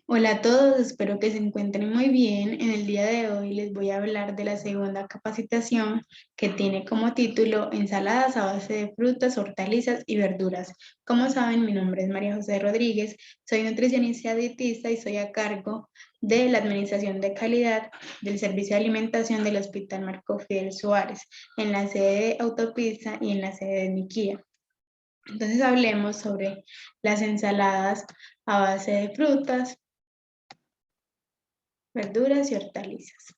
Hola a todos, espero que se encuentren muy bien. En el día de hoy les voy a hablar de la segunda capacitación que tiene como título Ensaladas a base de frutas, hortalizas y verduras. Como saben, mi nombre es María José Rodríguez, soy nutricionista dietista y soy a cargo de la Administración de Calidad del Servicio de Alimentación del Hospital Marco Fidel Suárez, en la sede de Autopista y en la sede de Niquía. Entonces hablemos sobre las ensaladas a base de frutas, verduras y hortalizas.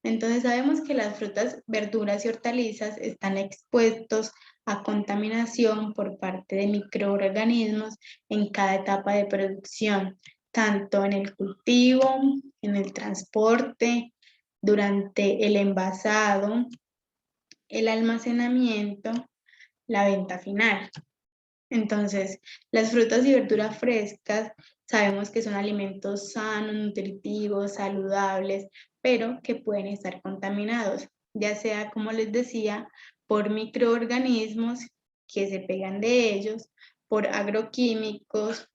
Entonces sabemos que las frutas, verduras y hortalizas están expuestos a contaminación por parte de microorganismos en cada etapa de producción, tanto en el cultivo, en el transporte, durante el envasado, el almacenamiento, la venta final. Entonces, las frutas y verduras frescas sabemos que son alimentos sanos, nutritivos, saludables, pero que pueden estar contaminados, ya sea, como les decía, por microorganismos que se pegan de ellos, por agroquímicos,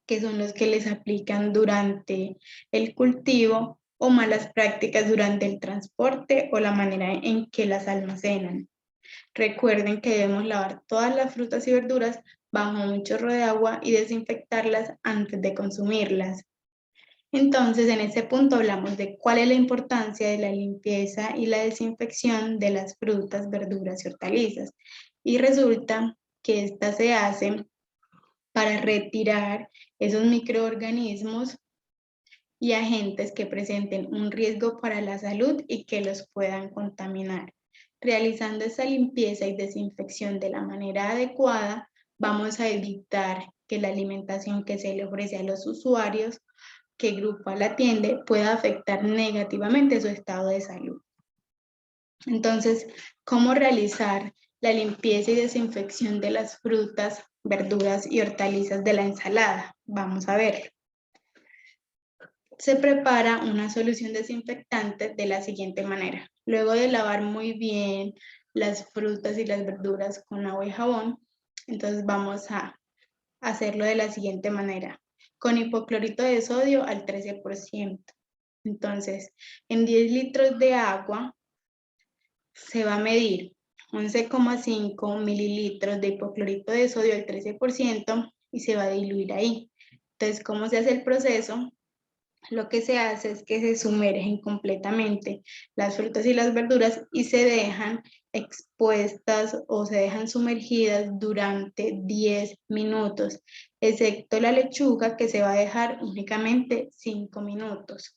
que son los que les aplican durante el cultivo, o malas prácticas durante el transporte o la manera en que las almacenan. Recuerden que debemos lavar todas las frutas y verduras bajo un chorro de agua y desinfectarlas antes de consumirlas. Entonces, en este punto hablamos de cuál es la importancia de la limpieza y la desinfección de las frutas, verduras y hortalizas. Y resulta que esta se hace para retirar esos microorganismos y agentes que presenten un riesgo para la salud y que los puedan contaminar. Realizando esa limpieza y desinfección de la manera adecuada, vamos a evitar que la alimentación que se le ofrece a los usuarios que Grupo la atiende pueda afectar negativamente su estado de salud. Entonces, ¿cómo realizar la limpieza y desinfección de las frutas, verduras y hortalizas de la ensalada? Vamos a ver. Se prepara una solución desinfectante de la siguiente manera. Luego de lavar muy bien las frutas y las verduras con agua y jabón, entonces vamos a hacerlo de la siguiente manera. Con hipoclorito de sodio al 13%. Entonces, en 10 litros de agua se va a medir 11,5 mililitros de hipoclorito de sodio al 13% y se va a diluir ahí. Entonces, ¿cómo se hace el proceso? Lo que se hace es que se sumergen completamente las frutas y las verduras y se dejan expuestas o se dejan sumergidas durante 10 minutos, excepto la lechuga que se va a dejar únicamente 5 minutos.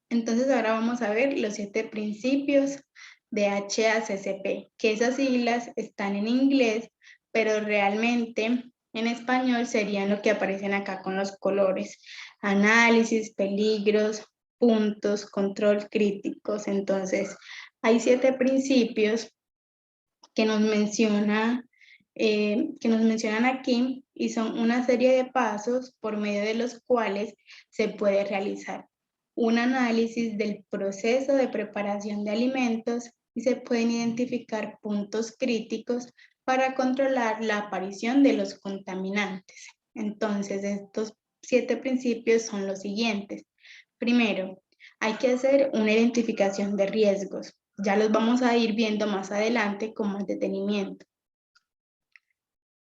Entonces ahora vamos a ver los 7 principios de HACCP, que esas siglas están en inglés, pero realmente en español serían lo que aparecen acá con los colores: análisis, peligros, puntos, control, críticos. Entonces, hay 7 principios que nos que nos mencionan aquí, y son una serie de pasos por medio de los cuales se puede realizar un análisis del proceso de preparación de alimentos y se pueden identificar puntos críticos para controlar la aparición de los contaminantes. Entonces, estos 7 principios son los siguientes. Primero, hay que hacer una identificación de riesgos. Ya los vamos a ir viendo más adelante con más detenimiento.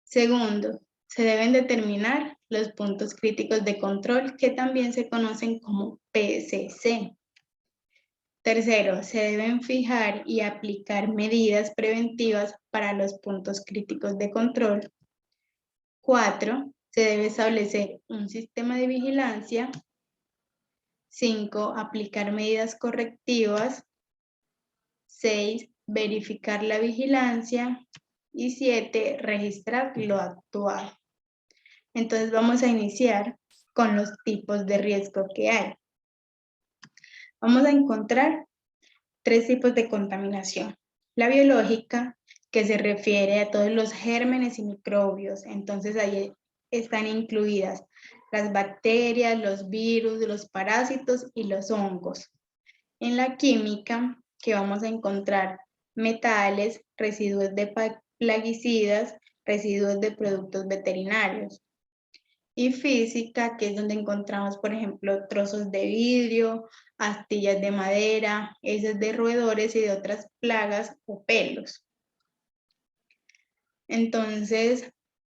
Segundo, se deben determinar los puntos críticos de control, que también se conocen como PCC. Tercero, se deben fijar y aplicar medidas preventivas para los puntos críticos de control. 4, se debe establecer un sistema de vigilancia. 5, aplicar medidas correctivas. 6, verificar la vigilancia. Y 7, registrar lo actuado. Entonces vamos a iniciar con los tipos de riesgo que hay. Vamos a encontrar 3 tipos de contaminación. La biológica, que se refiere a todos los gérmenes y microbios. Entonces ahí están incluidas las bacterias, los virus, los parásitos y los hongos. En la química, que vamos a encontrar metales, residuos de plaguicidas, residuos de productos veterinarios. Y física, que es donde encontramos, por ejemplo, trozos de vidrio, astillas de madera, heces de roedores y de otras plagas o pelos. Entonces,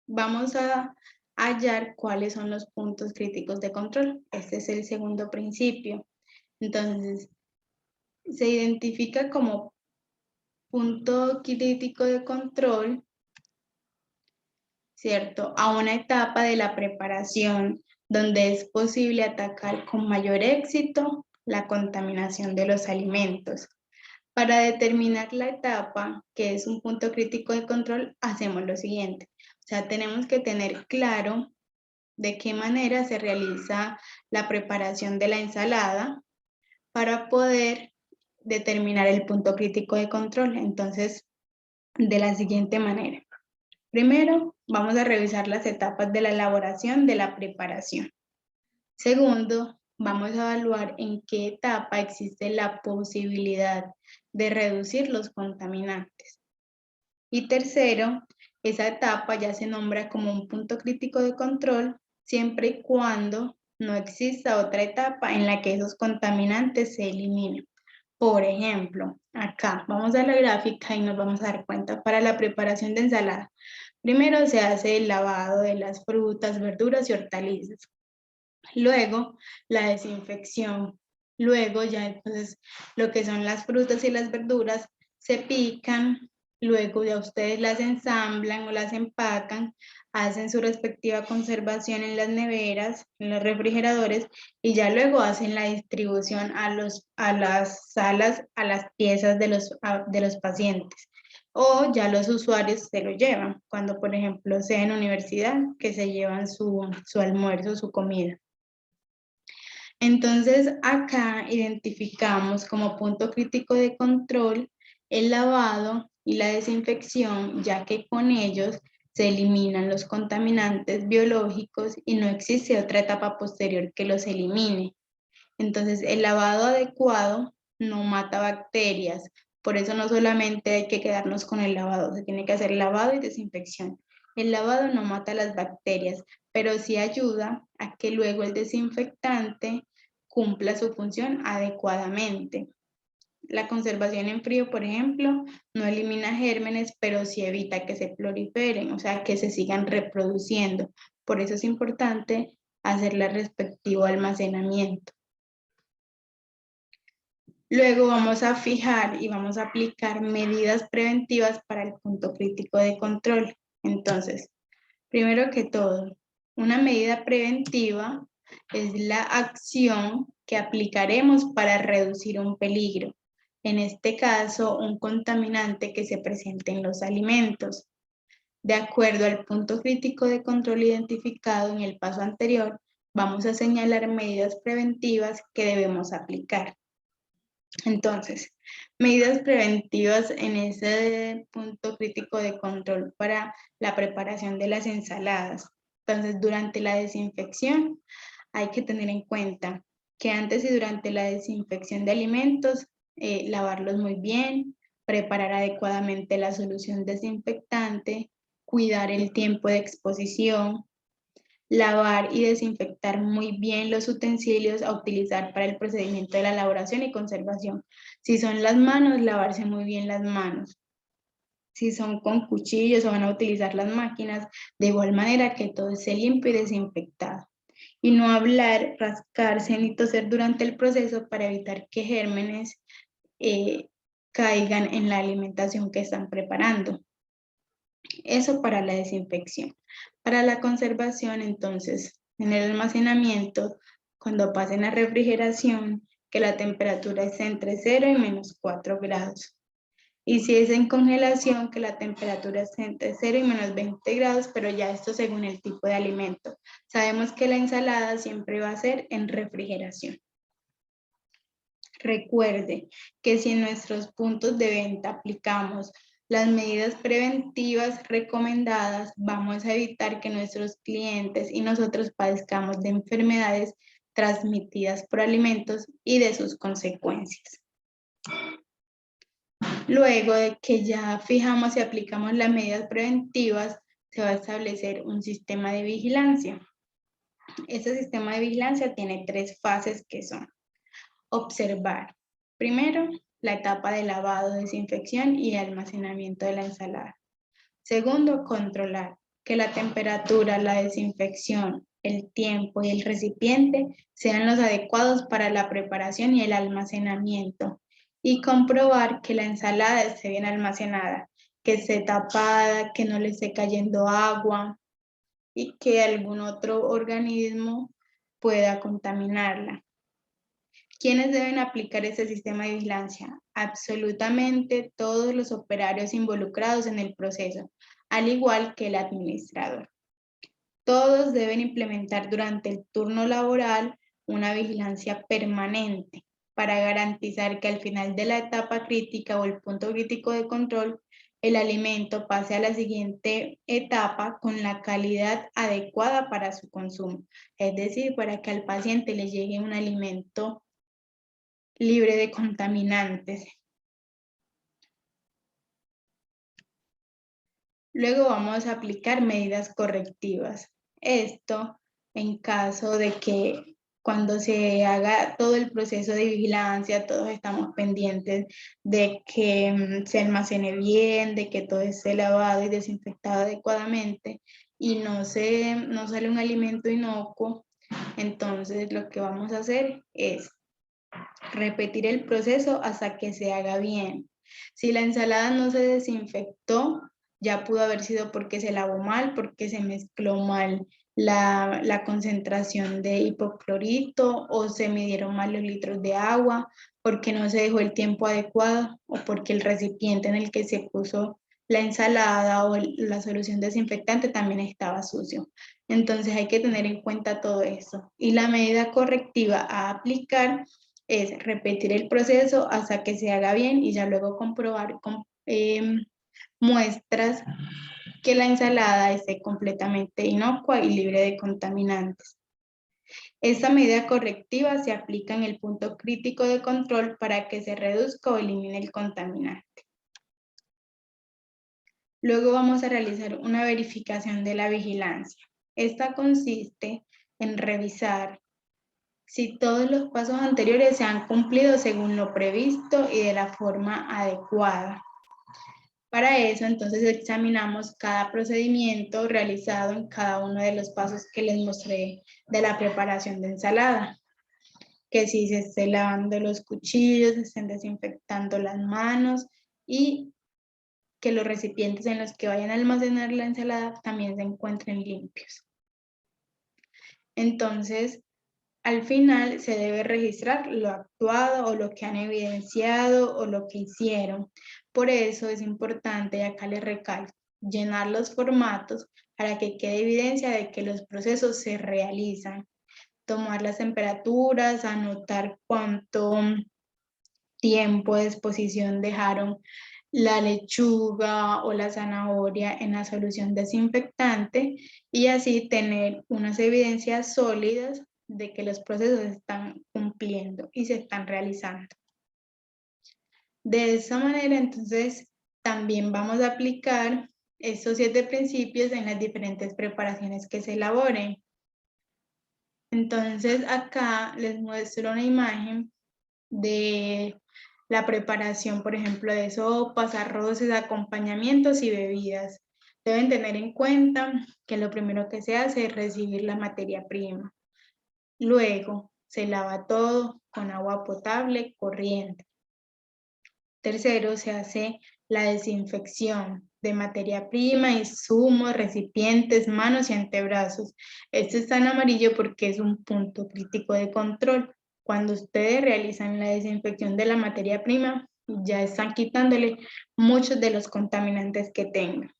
vamos a hallar cuáles son los puntos críticos de control. Este es el segundo principio. Entonces, se identifica como punto crítico de control, ¿cierto?, a una etapa de la preparación donde es posible atacar con mayor éxito la contaminación de los alimentos. Para determinar la etapa, que es un punto crítico de control, hacemos lo siguiente. O sea, tenemos que tener claro de qué manera se realiza la preparación de la ensalada para poder determinar el punto crítico de control. Entonces, de la siguiente manera. Primero, vamos a revisar las etapas de la elaboración de la preparación. Segundo, vamos a evaluar en qué etapa existe la posibilidad de reducir los contaminantes. Y tercero, esa etapa ya se nombra como un punto crítico de control siempre y cuando no exista otra etapa en la que esos contaminantes se eliminen. Por ejemplo, acá vamos a la gráfica y nos vamos a dar cuenta para la preparación de ensalada. Primero se hace el lavado de las frutas, verduras y hortalizas. Luego la desinfección. Luego ya entonces lo que son las frutas y las verduras se pican, luego ya ustedes las ensamblan o las empacan, hacen su respectiva conservación en las neveras, en los refrigeradores y ya luego hacen la distribución a las salas, a las piezas de los pacientes. O ya los usuarios se lo llevan, cuando por ejemplo sea en universidad, que se llevan su almuerzo, su comida. Entonces, acá identificamos como punto crítico de control el lavado y la desinfección, ya que con ellos se eliminan los contaminantes biológicos y no existe otra etapa posterior que los elimine. Entonces, el lavado adecuado no mata bacterias, por eso no solamente hay que quedarnos con el lavado, se tiene que hacer lavado y desinfección. El lavado no mata las bacterias, pero sí ayuda a que luego el desinfectante cumpla su función adecuadamente. La conservación en frío, por ejemplo, no elimina gérmenes, pero sí evita que se proliferen, o sea, que se sigan reproduciendo. Por eso es importante hacerle respectivo almacenamiento. Luego vamos a fijar y vamos a aplicar medidas preventivas para el punto crítico de control. Entonces, primero que todo, una medida preventiva es la acción que aplicaremos para reducir un peligro. En este caso, un contaminante que se presente en los alimentos. De acuerdo al punto crítico de control identificado en el paso anterior, vamos a señalar medidas preventivas que debemos aplicar. Entonces, medidas preventivas en ese punto crítico de control para la preparación de las ensaladas. Entonces, durante la desinfección hay que tener en cuenta que antes y durante la desinfección de alimentos, lavarlos muy bien, preparar adecuadamente la solución desinfectante, cuidar el tiempo de exposición, lavar y desinfectar muy bien los utensilios a utilizar para el procedimiento de la elaboración y conservación. Si son las manos, lavarse muy bien las manos. Si son con cuchillos o van a utilizar las máquinas, de igual manera que todo esté limpio y desinfectado. Y no hablar, rascarse ni toser durante el proceso para evitar que gérmenes caigan en la alimentación que están preparando. Eso para la desinfección. Para la conservación, entonces, en el almacenamiento, cuando pasen a refrigeración, que la temperatura esté entre 0 y menos 4 grados. Y si es en congelación, que la temperatura esté entre 0 y menos 20 grados, pero ya esto según el tipo de alimento. Sabemos que la ensalada siempre va a ser en refrigeración. Recuerde que si en nuestros puntos de venta aplicamos las medidas preventivas recomendadas, vamos a evitar que nuestros clientes y nosotros padezcamos de enfermedades transmitidas por alimentos y de sus consecuencias. Luego de que ya fijamos y aplicamos las medidas preventivas, se va a establecer un sistema de vigilancia. Este sistema de vigilancia tiene 3 fases que son: observar. Primero, la etapa de lavado, desinfección y almacenamiento de la ensalada. Segundo, controlar que la temperatura, la desinfección, el tiempo y el recipiente sean los adecuados para la preparación y el almacenamiento. Y comprobar que la ensalada esté bien almacenada, que esté tapada, que no le esté cayendo agua y que algún otro organismo pueda contaminarla. ¿Quiénes deben aplicar este sistema de vigilancia? Absolutamente todos los operarios involucrados en el proceso, al igual que el administrador. Todos deben implementar durante el turno laboral una vigilancia permanente para garantizar que al final de la etapa crítica o el punto crítico de control, el alimento pase a la siguiente etapa con la calidad adecuada para su consumo. Es decir, para que al paciente le llegue un alimento libre de contaminantes. Luego vamos a aplicar medidas correctivas. Esto en caso de que cuando se haga todo el proceso de vigilancia, todos estamos pendientes de que se almacene bien, de que todo esté lavado y desinfectado adecuadamente y no sale un alimento inocuo. Entonces lo que vamos a hacer es repetir el proceso hasta que se haga bien. Si la ensalada no se desinfectó, ya pudo haber sido porque se lavó mal, porque se mezcló mal la concentración de hipoclorito o se midieron mal los litros de agua, porque no se dejó el tiempo adecuado o porque el recipiente en el que se puso la ensalada o la solución desinfectante también estaba sucio. Entonces hay que tener en cuenta todo eso. Y la medida correctiva a aplicar es repetir el proceso hasta que se haga bien y ya luego comprobar con muestras que la ensalada esté completamente inocua y libre de contaminantes. Esta medida correctiva se aplica en el punto crítico de control para que se reduzca o elimine el contaminante. Luego vamos a realizar una verificación de la vigilancia. Esta consiste en revisar si todos los pasos anteriores se han cumplido según lo previsto y de la forma adecuada. Para eso, entonces, examinamos cada procedimiento realizado en cada uno de los pasos que les mostré de la preparación de ensalada. Que si se estén lavando los cuchillos, se estén desinfectando las manos y que los recipientes en los que vayan a almacenar la ensalada también se encuentren limpios. Entonces, al final se debe registrar lo actuado o lo que han evidenciado o lo que hicieron. Por eso es importante, y acá les recalco, llenar los formatos para que quede evidencia de que los procesos se realizan. Tomar las temperaturas, anotar cuánto tiempo de exposición dejaron la lechuga o la zanahoria en la solución desinfectante y así tener unas evidencias sólidas de que los procesos se están cumpliendo y se están realizando. De esa manera, entonces, también vamos a aplicar estos 7 principios en las diferentes preparaciones que se elaboren. Entonces, acá les muestro una imagen de la preparación, por ejemplo, de sopas, arroces, acompañamientos y bebidas. Deben tener en cuenta que lo primero que se hace es recibir la materia prima. Luego, se lava todo con agua potable corriente. Tercero, se hace la desinfección de materia prima, insumos, recipientes, manos y antebrazos. Esto está en amarillo porque es un punto crítico de control. Cuando ustedes realizan la desinfección de la materia prima, ya están quitándole muchos de los contaminantes que tengan.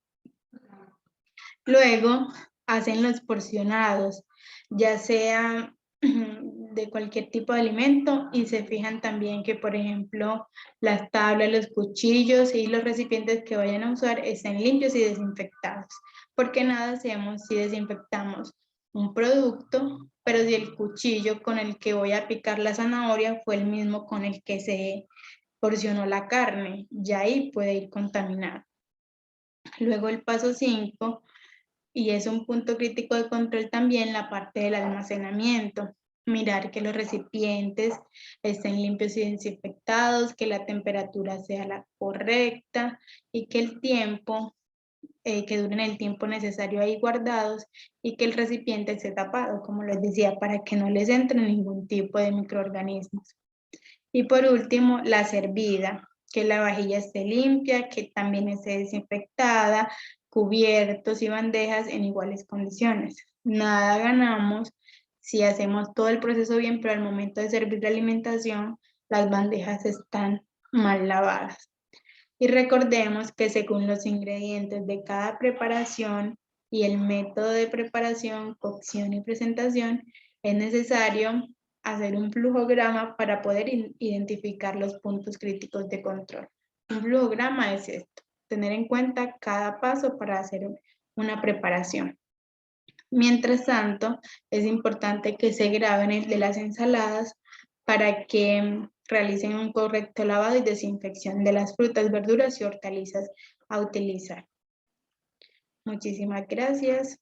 Luego, hacen los porcionados, ya sea de cualquier tipo de alimento y se fijan también que, por ejemplo, las tablas, los cuchillos y los recipientes que vayan a usar estén limpios y desinfectados. Porque nada hacemos si desinfectamos un producto, pero si el cuchillo con el que voy a picar la zanahoria fue el mismo con el que se porcionó la carne, ya ahí puede ir contaminado. Luego el paso 5 Y es un punto crítico de control también la parte del almacenamiento. Mirar que los recipientes estén limpios y desinfectados, que la temperatura sea la correcta y que el tiempo, que duren el tiempo necesario ahí guardados y que el recipiente esté tapado, como les decía, para que no les entre ningún tipo de microorganismos. Y por último, la servida, que la vajilla esté limpia, que también esté desinfectada, cubiertos y bandejas en iguales condiciones. Nada ganamos si hacemos todo el proceso bien, pero al momento de servir la alimentación, las bandejas están mal lavadas. Y recordemos que según los ingredientes de cada preparación y el método de preparación, cocción y presentación, es necesario hacer un flujograma para poder identificar los puntos críticos de control. Un flujograma es esto, tener en cuenta cada paso para hacer una preparación. Mientras tanto, es importante que se graben el de las ensaladas para que realicen un correcto lavado y desinfección de las frutas, verduras y hortalizas a utilizar. Muchísimas gracias.